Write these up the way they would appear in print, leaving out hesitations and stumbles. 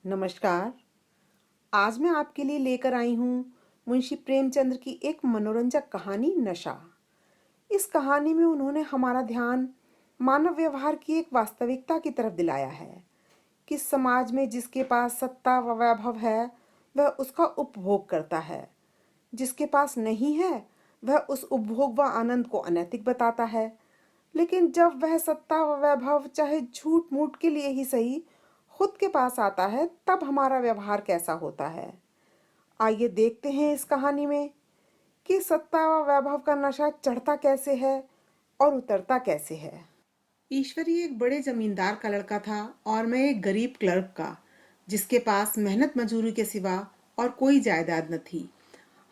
नमस्कार। आज मैं आपके लिए लेकर आई हूँ मुंशी प्रेमचंद्र की एक मनोरंजक कहानी नशा। इस कहानी में उन्होंने हमारा ध्यान मानव व्यवहार की एक वास्तविकता की तरफ दिलाया है कि समाज में जिसके पास सत्ता व वैभव है वह उसका उपभोग करता है, जिसके पास नहीं है वह उस उपभोग व आनंद को अनैतिक बताता है। लेकिन जब वह सत्ता व वैभव चाहे झूठ मूठ के लिए ही सही खुद के पास आता है, तब हमारा व्यवहार कैसा होता है। आइए देखते हैं इस कहानी में कि सत्ता व वैभव का नशा चढ़ता कैसे है और उतरता कैसे है। ईश्वरी एक बड़े जमींदार का लड़का था और मैं एक गरीब क्लर्क का, जिसके पास मेहनत मजदूरी के सिवा और कोई जायदाद न थी।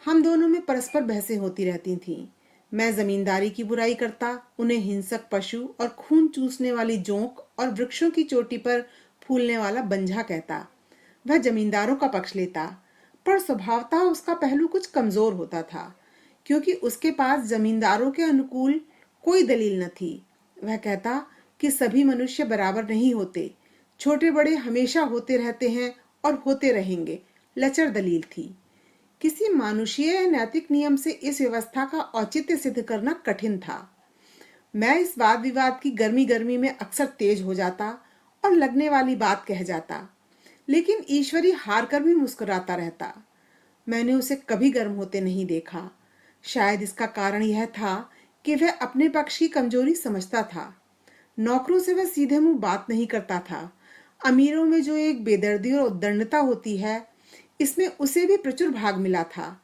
हम दोनों में परस्पर बहसें होती रहती थीं। मैं जमींदारी की बुराई करता, उन्हें हिंसक पशु और खून चूसने वाली जोंक और वृक्षों की चोटी पर फूलने वाला बंझा कहता। वह जमींदारों का पक्ष लेता, पर स्वभावतः उसका पहलू कुछ कमजोर होता था, क्योंकि उसके पास जमींदारों के अनुकूल कोई दलील न थी। वह कहता कि सभी मनुष्य बराबर नहीं होते, छोटे बड़े हमेशा होते रहते हैं और होते रहेंगे। लचर दलील थी। किसी मानुषीय नैतिक नियम से इस व्यवस्था का औचित्य सिद्ध करना कठिन था। मैं इस वाद विवाद की गर्मी गर्मी में अक्सर तेज हो जाता और लगने वाली बात कह जाता, लेकिन ईश्वरी हार कर भी मुस्कुराता रहता। मैंने उसे कभी गर्म होते नहीं देखा। शायद इसका कारण यह था कि वह अपने पक्ष की कमजोरी समझता था। नौकरों से वह सीधे मुंह बात नहीं करता था। अमीरों में जो एक बेदर्दी और उद्दंडता होती है, इसमें उसे भी प्रचुर भाग मिला था।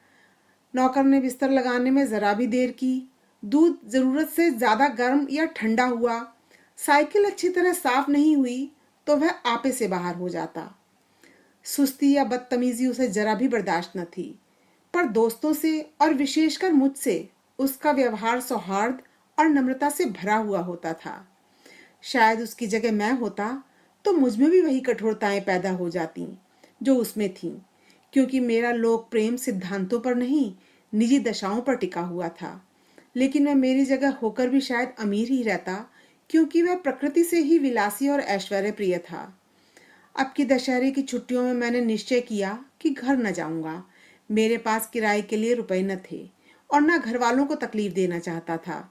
नौकर ने बिस्तर लगाने में जरा भी देर की, दूध जरूरत से ज्यादा गर्म या ठंडा हुआ, साइकिल अच्छी तरह साफ नहीं हुई तो वह आपे से बाहर हो जाता। सुस्ती या बदतमीजी उसे जरा भी बर्दाश्त न थी, पर दोस्तों से और विशेषकर मुझसे उसका व्यवहार सौहार्द और नम्रता से भरा हुआ होता था। शायद उसकी जगह मैं होता तो मुझमें भी वही कठोरताएं पैदा हो जाती जो उसमें थीं, क्योंकि मेरा लोक प्रेम सिद्धांतों पर नहीं, निजी दशाओं पर टिका हुआ था। लेकिन वह मेरी जगह होकर भी शायद अमीर ही रहता, क्योंकि वह प्रकृति से ही विलासी और ऐश्वर्य प्रिय था। अब की दशहरे की छुट्टियों में मैंने निश्चय किया कि घर न जाऊंगा। मेरे पास किराए के लिए रुपए न थे और न घर वालों को तकलीफ देना चाहता था।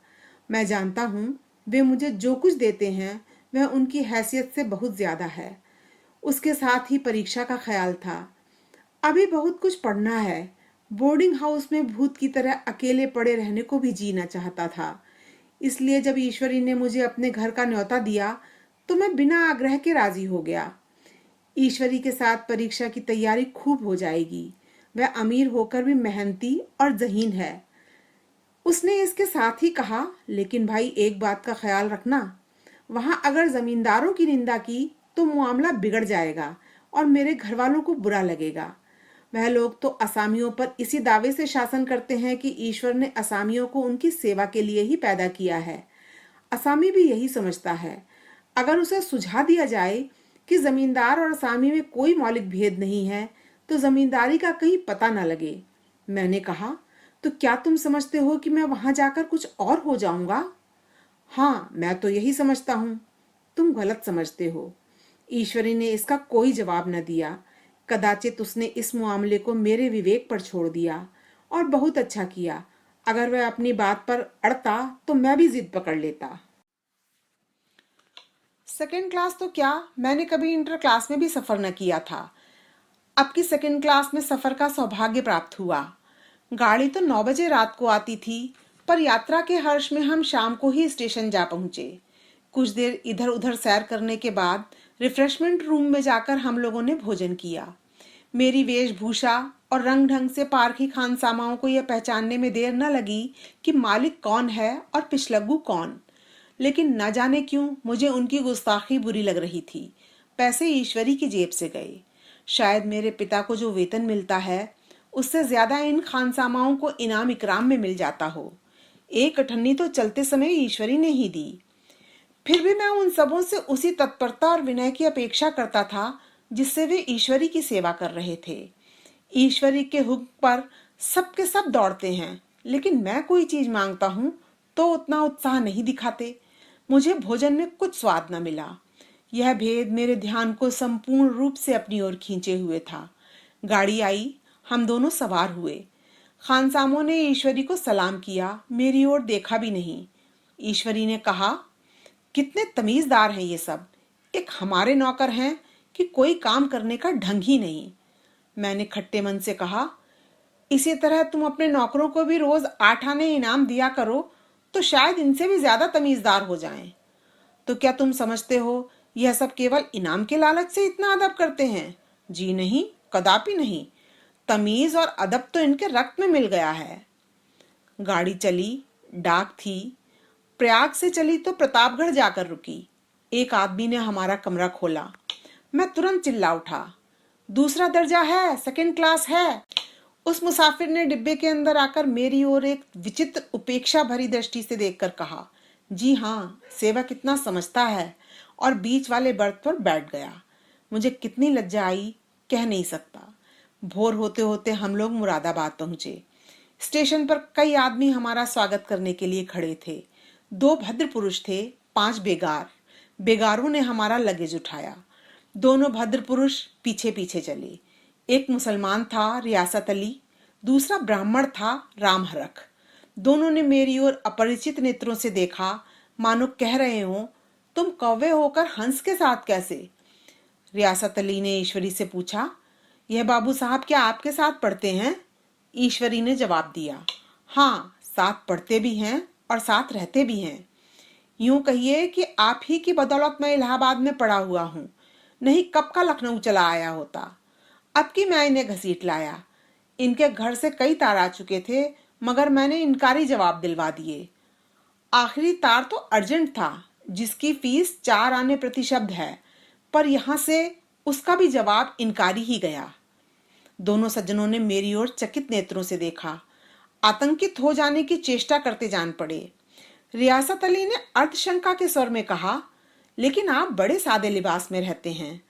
मैं जानता हूँ वे मुझे जो कुछ देते हैं वह उनकी हैसियत से बहुत ज्यादा है। उसके साथ ही परीक्षा का ख्याल था। अभी बहुत कुछ पढ़ना है। बोर्डिंग हाउस में भूत की तरह अकेले पड़े रहने को भी जीना चाहता था। इसलिए जब ईश्वरी ने मुझे अपने घर का न्योता दिया तो मैं बिना आग्रह के राजी हो गया। ईश्वरी के साथ परीक्षा की तैयारी खूब हो जाएगी। वह अमीर होकर भी मेहनती और ज़हीन है। उसने इसके साथ ही कहा, लेकिन भाई एक बात का ख्याल रखना, वहां अगर जमींदारों की निंदा की तो मामला बिगड़ जाएगा और मेरे घर वालों को बुरा लगेगा। वह लोग तो असामियों पर इसी दावे से शासन करते हैं कि ईश्वर ने असामियों को उनकी सेवा के लिए ही पैदा किया है। असामी भी यही समझता है। अगर उसे सुझा दिया जाए कि जमींदार और असामी में कोई मौलिक भेद नहीं है तो जमींदारी का कहीं पता न लगे। मैंने कहा, तो क्या तुम समझते हो कि मैं वहां जाकर कुछ और हो जाऊंगा? हाँ, मैं तो यही समझता हूँ। तुम गलत समझते हो। ईश्वरी ने इसका कोई जवाब न दिया। कदाचित उसने इस मामले को मेरे विवेक पर छोड़ दिया और बहुत अच्छा किया। अगर वह अपनी बात पर अड़ता तो मैं भी जिद पकड़ लेता। सेकेंड क्लास तो क्या, मैंने कभी इंटर क्लास में भी सफर न किया था। अब की सेकेंड क्लास में सफर का सौभाग्य प्राप्त हुआ। गाड़ी तो 9 बजे रात को आती थी, पर यात्रा के हर्ष में हम शाम को ही स्टेशन जा पहुंचे। कुछ देर इधर उधर सैर करने के बाद रिफ्रेशमेंट रूम में जाकर हम लोगों ने भोजन किया। मेरी वेशभूषा और रंग ढंग से पारखी खानसामाओं को यह पहचानने में देर न लगी कि मालिक कौन है और पिछलग्गू कौन। लेकिन न जाने क्यों मुझे उनकी गुस्ताखी बुरी लग रही थी। पैसे ईश्वरी की जेब से गए। शायद मेरे पिता को जो वेतन मिलता है उससे ज्यादा इन खानसामाओं को इनाम इकराम में मिल जाता हो। एक अठन्नी तो चलते समय ईश्वरी ने ही दी। फिर भी मैं उन सबों से उसी तत्परता और विनय की अपेक्षा करता था जिससे वे ईश्वरी की सेवा कर रहे थे। ईश्वरी के हुक्म पर सबके सब दौड़ते हैं, लेकिन मैं कोई चीज मांगता हूं तो उतना उत्साह नहीं दिखाते। मुझे भोजन में कुछ स्वाद न मिला। यह भेद मेरे ध्यान को संपूर्ण रूप से अपनी ओर खींचे हुए था। गाड़ी आई, हम दोनों सवार हुए। खानसामों ने ईश्वरी को सलाम किया, मेरी ओर देखा भी नहीं। ईश्वरी ने कहा, कितने तमीजदार हैं ये सब, एक हमारे नौकर हैं कि कोई काम करने का ढंग ही नहीं। मैंने खट्टे मन से कहा, इसी तरह तुम अपने नौकरों को भी रोज 8 आने इनाम दिया करो तो शायद इनसे भी ज्यादा तमीजदार हो जाएं। तो क्या तुम समझते हो यह सब केवल इनाम के लालच से इतना अदब करते हैं? जी नहीं, कदापि नहीं। तमीज और अदब तो इनके रक्त में मिल गया है। गाड़ी चली, डाक थी। प्रयाग से चली तो प्रतापगढ़ जाकर रुकी। एक आदमी ने हमारा कमरा खोला। मैं तुरंत चिल्ला उठा, दूसरा दर्जा है, सेकंड क्लास है। उस मुसाफिर ने डिब्बे के अंदर आकर मेरी ओर एक विचित्र उपेक्षा भरी दृष्टि से देखकर कहा, जी हाँ, सेवक इतना समझता है, और बीच वाले बर्थ पर बैठ गया। मुझे कितनी लज्जा आई, कह नहीं सकता। भोर होते होते हम लोग मुरादाबाद पहुंचे। स्टेशन पर कई आदमी हमारा स्वागत करने के लिए खड़े थे। 2 भद्र पुरुष थे, 5 बेगार। बेगारों ने हमारा लगेज उठाया। दोनों भद्र पुरुष पीछे पीछे चले। एक मुसलमान था, रियासत अली, दूसरा ब्राह्मण था, राम हरख। दोनों ने मेरी ओर अपरिचित नेत्रों से देखा, मानो कह रहे हो, तुम कौवे होकर हंस के साथ कैसे? रियासत अली ने ईश्वरी से पूछा, यह बाबू साहब क्या आपके साथ पढ़ते हैं? ईश्वरी ने जवाब दिया, हाँ, साथ पढ़ते भी हैं और साथ रहते भी हैं। यूं कहिए कि आप ही की बदौलत मैं इलाहाबाद में पड़ा हुआ हूं, नहीं कब का लखनऊ चला आया होता। अब की मैं इन्हें घसीट लाया। इनके घर से कई तार आ चुके थे, मगर मैंने इनकारी जवाब दिलवा दिए। आखिरी तार तो अर्जेंट था, जिसकी फीस 4 आने प्रति शब्द है, पर यहां से उसका भी जवाब इनकारी ही गया। दोनों सज्जनों ने मेरी ओर चकित नेत्रों से देखा, आतंकित हो जाने की चेष्टा करते जान पड़े। रियासत अली ने अर्धशंका के स्वर में कहा, लेकिन आप बड़े सादे लिबास में रहते हैं।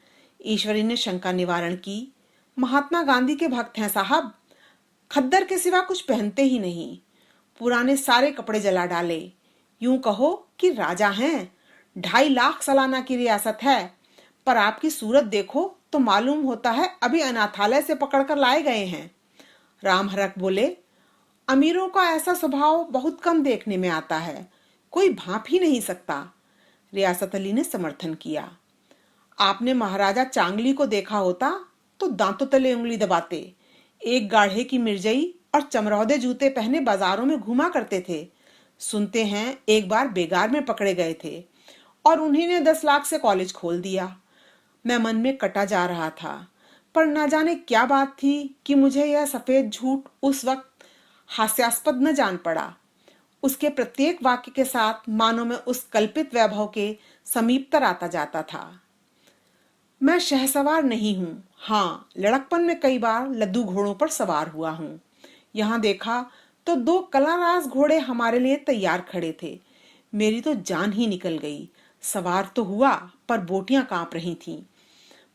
ईश्वरी ने शंका निवारण की, महात्मा गांधी के भक्त हैं साहब, खद्दर के सिवा कुछ पहनते ही नहीं। पुराने सारे कपड़े जला डाले। यूं कहो कि राजा हैं। 2.5 लाख सालाना की रियासत है, पर आपकी सूरत देखो तो मालूम होता है अभी अनाथालय से पकड़कर लाए गए हैं। राम हरख बोले, अमीरों का ऐसा स्वभाव बहुत कम देखने में आता है, कोई भांप ही नहीं सकता। रियासत अली ने समर्थन किया, आपने महाराजा चांगली को देखा होता तो दांतों तले उंगली दबाते। एक गाढ़े की मिर्जई और चमरौदे जूते पहने बाजारों में घूमा करते थे। सुनते हैं एक बार बेगार में पकड़े गए थे और उन्हीं ने 10 लाख से कॉलेज खोल दिया। मैं मन में कटा जा रहा था, पर न जाने क्या बात थी कि मुझे यह सफेद झूठ उस वक्त हास्यास्पद न जान पड़ा। उसके प्रत्येक वाक्य के साथ मानो मैं उस कल्पित वैभव के समीपतर आता जाता था। मैं शहसवार नहीं हूं, हाँ, लड़कपन में कई बार लद्दू घोड़ों पर सवार हुआ हूं। यहां देखा तो 2 कलाराज घोड़े हमारे लिए तैयार खड़े थे। मेरी तो जान ही निकल गई। सवार तो हुआ, पर बोटियां कांप रही थीं।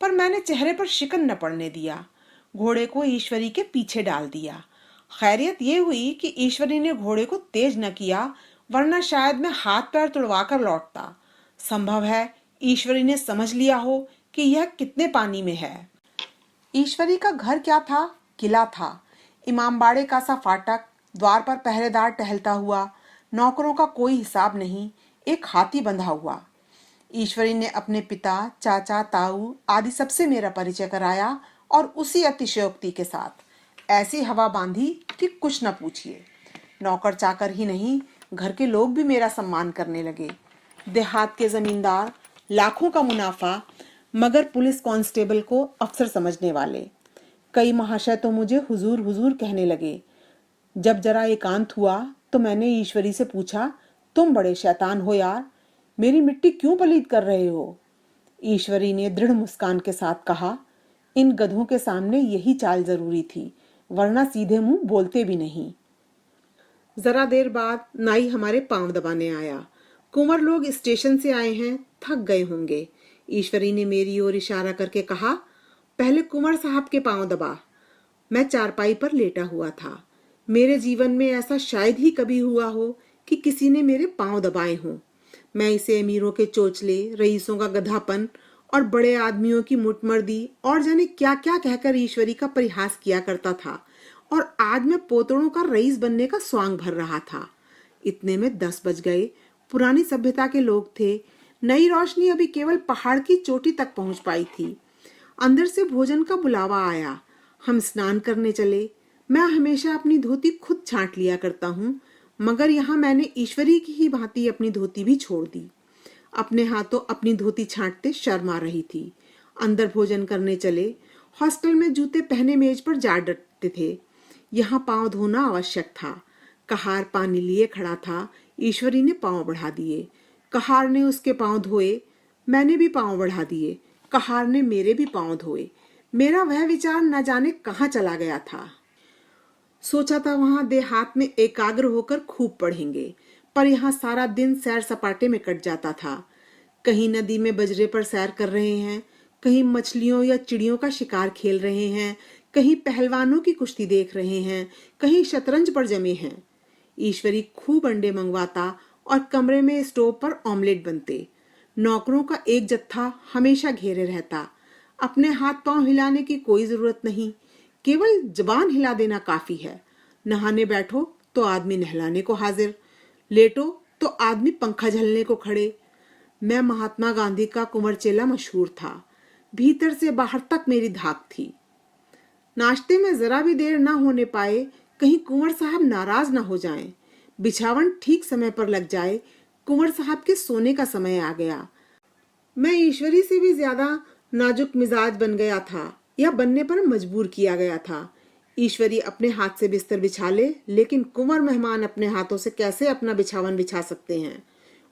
पर मैंने चेहरे पर शिकन न पड़ने दिया। घोड़े को ईश्वरी के पीछे डाल दिया। खैरियत ये हुई कि ईश्वरी ने घोड़े को तेज न किया, वरना शायद मैं हाथ पैर तुड़वा कर लौटता। संभव है ईश्वरी ने समझ लिया हो कि यह कितने पानी में है। ईश्वरी का घर क्या था? किला था। इमामबाड़े का सा फाटक, द्वार पर पहरेदार टहलता हुआ, नौकरों का कोई हिसाब नहीं, एक हाथी बंधा हुआ। ईश्वरी ने अपने पिता, चाचा, ताऊ आदि सबसे मेरा परिचय कराया, और उसी अतिशयोक्ति के साथ ऐसी हवा बांधी कि कुछ न पूछिए। नौकर चाकर ही नहीं, घर के लोग भी मेरा सम्मान करने लगे। देहात के जमींदार, लाखों का मुनाफा, मगर पुलिस कांस्टेबल को अफसर समझने वाले। कई महाशय तो मुझे हुजूर हुजूर कहने लगे। जब जरा एकांत हुआ तो मैंने ईश्वरी से पूछा, तुम बड़े शैतान हो यार, मेरी मिट्टी क्यों पलीद कर रहे हो? ईश्वरी ने दृढ़ मुस्कान के साथ कहा, इन गधों के सामने यही चाल जरूरी थी, वरना सीधे मुंह बोलते भी नहीं। जरा देर बाद नाई हमारे पांव दबाने आया। कुंवर लोग स्टेशन से आए हैं, थक गए होंगे। ईश्वरी ने मेरी ओर इशारा करके कहा, पहले कुंवर साहब के पांव दबा। मैं चारपाई पर लेटा हुआ था। मेरे जीवन में ऐसा शायद ही कभी हुआ हो कि किसी ने मेरे पांव दबाए हों। मैं इसे अमीरों के चोचले, रईसों का गधापन और बड़े आदमियों की मुटमर्दी और जाने क्या क्या कहकर ईश्वरी का परिहास किया करता था, और आज मैं पोतड़ों का रईस बनने का स्वांग भर रहा था। इतने में 10 बज गए। पुरानी सभ्यता के लोग थे। नई रोशनी अभी केवल पहाड़ की चोटी तक पहुंच पाई थी। अंदर से भोजन का बुलावा आया। हम स्नान करने चले। मैं हमेशा अपनी धोती खुद छांट लिया करता हूँ, मगर यहाँ मैंने ईश्वरी की ही भांति अपनी धोती भी छोड़ दी। अपने हाथों अपनी धोती छांटते शर्म आ रही थी। अंदर भोजन करने चले। हॉस्टल में जूते पहने मेज पर जा डटते थे। यहाँ पांव धोना आवश्यक था। कहार पानी लिए खड़ा था। ईश्वरी ने पांव बढ़ा दिए। कहार ने उसके पांव धोए। मैंने भी पांव बढ़ा दिए। कहार ने मेरे भी पांव धोए। मेरा वह विचार न जाने कहाँ चला गया था। सोचा था वहां देहात में एकाग्र होकर खूब पढ़ेंगे, पर यहाँ सारा दिन सैर सपाटे में कट जाता था। कहीं नदी में बजरे पर सैर कर रहे हैं, कहीं मछलियों या चिड़ियों का शिकार खेल रहे हैं, कहीं पहलवानों की कुश्ती देख रहे हैं, कहीं शतरंज पर जमे हैं। ईश्वरी खूब अंडे मंगवाता और कमरे में स्टोव पर ऑमलेट बनते। नौकरों का एक जत्था हमेशा घेरे रहता। अपने हाथ पांव हिलाने की कोई जरूरत नहीं, केवल जबान हिला देना काफी है। नहाने बैठो तो आदमी नहलाने को हाजिर, लेटो तो आदमी पंखा झलने को खड़े। मैं महात्मा गांधी का कुंवर चेला मशहूर था। भीतर से बाहर तक मेरी धाक थी। नाश्ते में जरा भी देर ना होने पाए, कहीं कुंवर साहब नाराज ना हो जाएं। बिछावन ठीक समय पर लग जाए। कुंवर साहब के सोने का समय आ गया। मैं ईश्वरी से भी ज्यादा नाजुक मिजाज बन गया था, या बनने पर मजबूर किया गया था। ईश्वरी अपने हाथ से बिस्तर बिछा ले, लेकिन कुंवर मेहमान अपने हाथों से कैसे अपना बिछावन बिछा सकते हैं?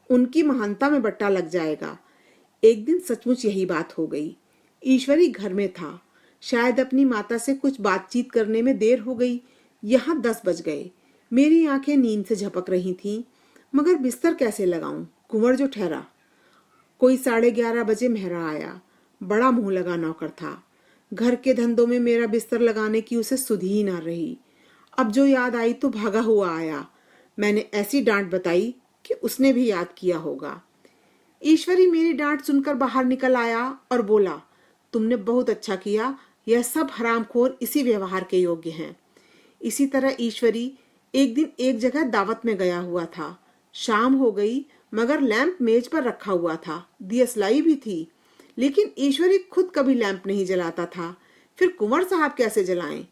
उनकी महानता में बट्टा लग जाएगा। एक दिन सचमुच यही बात हो गई। ईश्वरी घर में था। शायद अपनी माता से कुछ बातचीत करने में देर हो गई। यहाँ 10 बज गए। मेरी आंखें नींद से झपक रही थीं, मगर बिस्तर कैसे लगाऊं? कुंवर जो ठहरा। कोई 11:30 बजे मेहरा आया। बड़ा मुंह लगा नौकर था। घर के धंधों में मेरा बिस्तर लगाने की उसे सुधि ही ना रही। अब जो याद आई तो भागा हुआ आया। मैंने ऐसी डांट बताई कि उसने भी याद किया होगा। ईश्वरी मेरी डांट सुनकर बाहर निकल आया और बोला, तुमने बहुत अच्छा किया। यह सब हरामखोर इसी व्यवहार के योग्य हैं। इसी तरह ईश्वरी एक दिन एक जगह दावत में गया हुआ था। शाम हो गई, मगर लैंप मेज पर रखा हुआ था। दियसलाई भी थी, लेकिन ईश्वरी खुद कभी लैंप नहीं जलाता था। फिर कुंवर साहब कैसे जलाएं?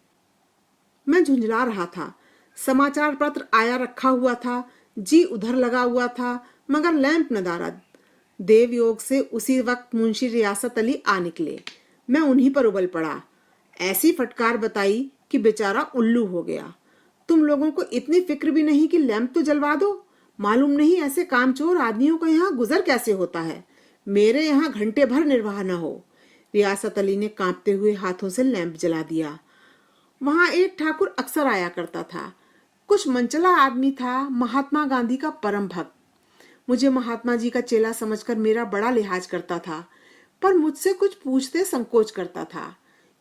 मैं झुंझला रहा था। समाचार पत्र आया रखा हुआ था। जी उधर लगा हुआ था, मगर लैंप नदारद। देव योग से उसी वक्त मुंशी रियासत अली आ निकले। मैं उन्हीं पर उबल पड़ा। ऐसी फटकार बताई कि बेचारा उल्लू हो गया। तुम लोगों को इतनी फिक्र भी नहीं कि लैंप तो जलवा दो? मालूम नहीं ऐसे कामचोर आदमियों का यहाँ गुजर कैसे होता है। मेरे यहाँ घंटे भर निर्वाह न हो। रियासत अली ने कांपते हुए हाथों से लैंप जला दिया। वहां एक ठाकुर अक्सर आया करता था। कुछ मनचला आदमी था, महात्मा गांधी का परम भक्त। मुझे महात्मा जी का चेला समझकर मेरा बड़ा लिहाज करता था, पर मुझसे कुछ पूछते संकोच करता था।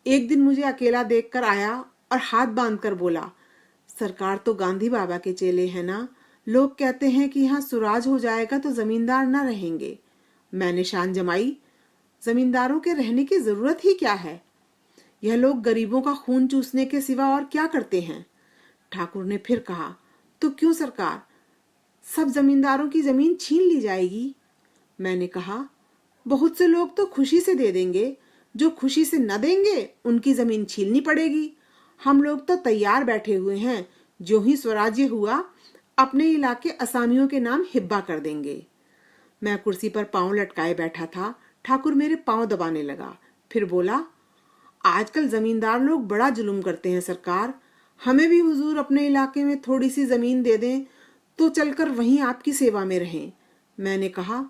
एक दिन मुझे अकेला देखकर आया और हाथ बांधकर बोला, सरकार तो गांधी बाबा के चेले हैं ना। लोग कहते हैं कि यहाँ सुराज हो जाएगा तो जमींदार न रहेंगे। मैंने शान जमाई, जमींदारों के रहने की जरूरत ही क्या है? यह लोग गरीबों का खून चूसने के सिवा और क्या करते हैं? ठाकुर ने फिर कहा, तो क्यों सरकार, सब जमींदारों की जमीन छीन ली जाएगी? मैंने कहा, बहुत से लोग तो खुशी से दे देंगे, जो खुशी से न देंगे उनकी जमीन छीननी पड़ेगी। हम लोग तो तैयार बैठे हुए हैं, जो ही स्वराज्य हुआ अपने इलाके असामियों के नाम हिब्बा कर देंगे। मैं कुर्सी पर पांव लटकाए बैठा था। ठाकुर मेरे पांव दबाने लगा, फिर बोला, आजकल जमींदार लोग बड़ा जुल्म करते हैं सरकार। हमें भी हुजूर अपने इलाके में थोड़ी सी जमीन दे दें तो चलकर वहीं आपकी सेवा में रहें। मैंने कहा,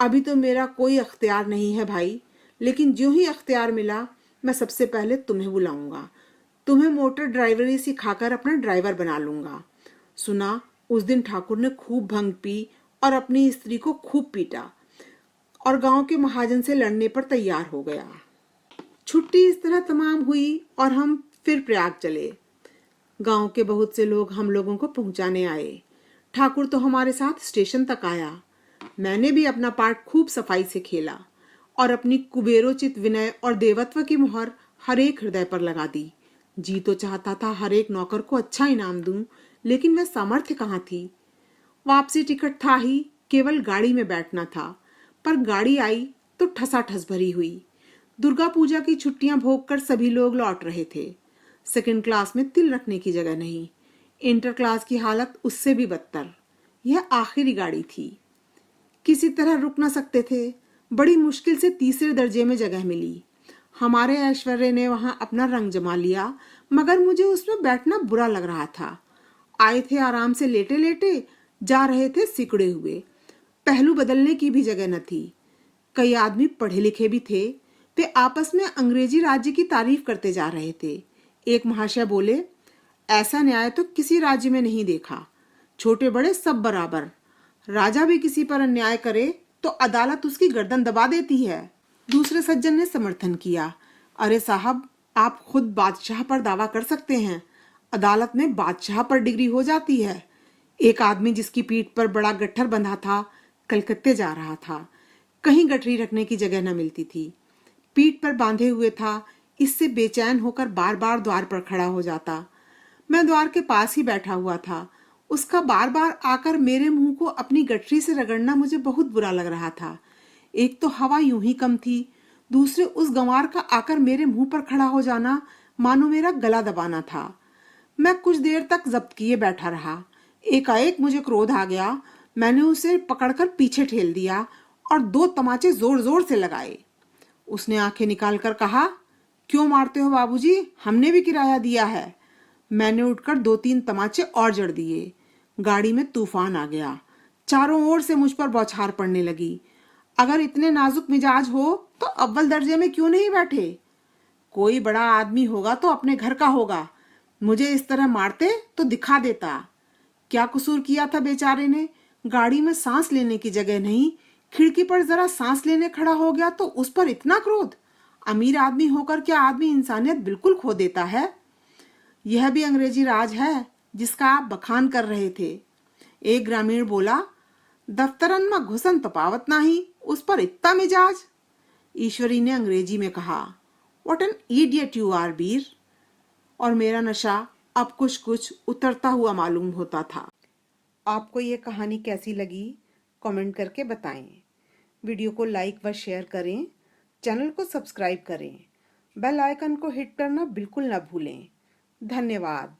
अभी तो मेरा कोई अख्तियार नहीं है भाई, लेकिन जो ही अख्तियार मिला मैं सबसे पहले तुम्हें बुलाऊंगा। तुम्हें मोटर ड्राइवरी सिखाकर अपना ड्राइवर बना लूंगा। सुना, उस दिन ठाकुर ने खूब भंग पी और अपनी स्त्री को खूब पीटा और गांव के महाजन से लड़ने पर तैयार हो गया। छुट्टी इस तरह तमाम हुई और हम फिर प्रयाग चले। गांव के बहुत से लोग हम लोगों को पहुंचाने आए। ठाकुर तो हमारे साथ स्टेशन तक आया। मैंने भी अपना पार्ट खूब सफाई से खेला और अपनी कुबेरोचित विनय और देवत्व की मुहर हर एक हृदय पर लगा दी। जी तो चाहता था हर एक नौकर को अच्छा इनाम दूं, लेकिन वह सामर्थ्य कहाँ थी। वापसी टिकट था ही, केवल गाड़ी में बैठना था, पर गाड़ी आई तो ठसाठस भरी हुई। दुर्गा पूजा की छुट्टियां भोगकर सभी लोग लौट रहे थे। सेकंड क्लास में तिल रखने की जगह नहीं। इंटर क्लास की हालत उससे भी बदतर। यह आखिरी गाड़ी थी, किसी तरह रुक न सकते थे। बड़ी मुश्किल से तीसरे दर्जे में जगह मिली। हमारे ऐश्वर्य ने वहां अपना रंग जमा लिया, मगर मुझे उसमें बैठना बुरा लग रहा था। आए थे आराम से लेटे लेटे, जा रहे थे सिकुड़े हुए। पहलू बदलने की भी जगह न थी। कई आदमी पढ़े लिखे भी थे। वे आपस में अंग्रेजी राज्य की तारीफ करते जा रहे थे। एक महाशय बोले, ऐसा न्याय तो किसी राज्य में नहीं देखा। छोटे बड़े सब बराबर। राजा भी किसी पर अन्याय करे तो अदालत उसकी गर्दन दबा देती है। दूसरे सज्जन ने समर्थन किया, अरे साहब, आप खुद बादशाह पर दावा कर सकते हैं, अदालत में बादशाह पर डिग्री हो जाती है। एक आदमी जिसकी पीठ पर बड़ा गट्ठर बंधा था, कलकत्ते जा रहा था। कहीं गठरी रखने की जगह न मिलती थी। पीठ पर बांधे हुए था, इससे बेचैन होकर बार बार द्वार पर खड़ा हो जाता। मैं द्वार के पास ही बैठा हुआ था। उसका बार बार आकर मेरे मुंह को अपनी गठरी से रगड़ना मुझे बहुत बुरा लग रहा था। एक तो हवा यूं ही कम थी, दूसरे उस गंवार का आकर मेरे मुंह पर खड़ा हो जाना मानो मेरा गला दबाना था। मैं कुछ देर तक जब्त किए बैठा रहा। एकाएक मुझे क्रोध आ गया। मैंने उसे पकड़कर पीछे ठेल दिया और 2 तमाचे जोर जोर से लगाए। उसने आंखें निकालकर कहा, क्यों मारते हो बाबूजी, हमने भी किराया दिया है। मैंने उठकर 2-3 तमाचे और जड़ दिए। गाड़ी में तूफान आ गया। चारों ओर से मुझ पर बौछार पड़ने लगी। अगर इतने नाजुक मिजाज हो तो अव्वल दर्जे में क्यों नहीं बैठे? कोई बड़ा आदमी होगा तो अपने घर का होगा। मुझे इस तरह मारते तो दिखा देता। क्या कसूर किया था बेचारे ने? गाड़ी में सांस लेने की जगह नहीं, खिड़की पर जरा सांस लेने खड़ा हो गया तो उस पर इतना क्रोध। अमीर आदमी होकर क्या आदमी इंसानियत बिल्कुल खो देता है? यह भी अंग्रेजी राज है जिसका आप बखान कर रहे थे। एक ग्रामीण बोला, दफ्तरन में घुसन तो पावत नहीं, उस पर इतना मिजाज। ईश्वरी ने अंग्रेजी में कहा, what an idiot you are Veer. और मेरा नशा अब कुछ कुछ उतरता हुआ मालूम होता था। आपको ये कहानी कैसी लगी कमेंट करके बताएं। वीडियो को लाइक व शेयर करें, चैनल को सब्सक्राइब करें, बेल आइकन को हिट करना बिल्कुल न भूलें। धन्यवाद।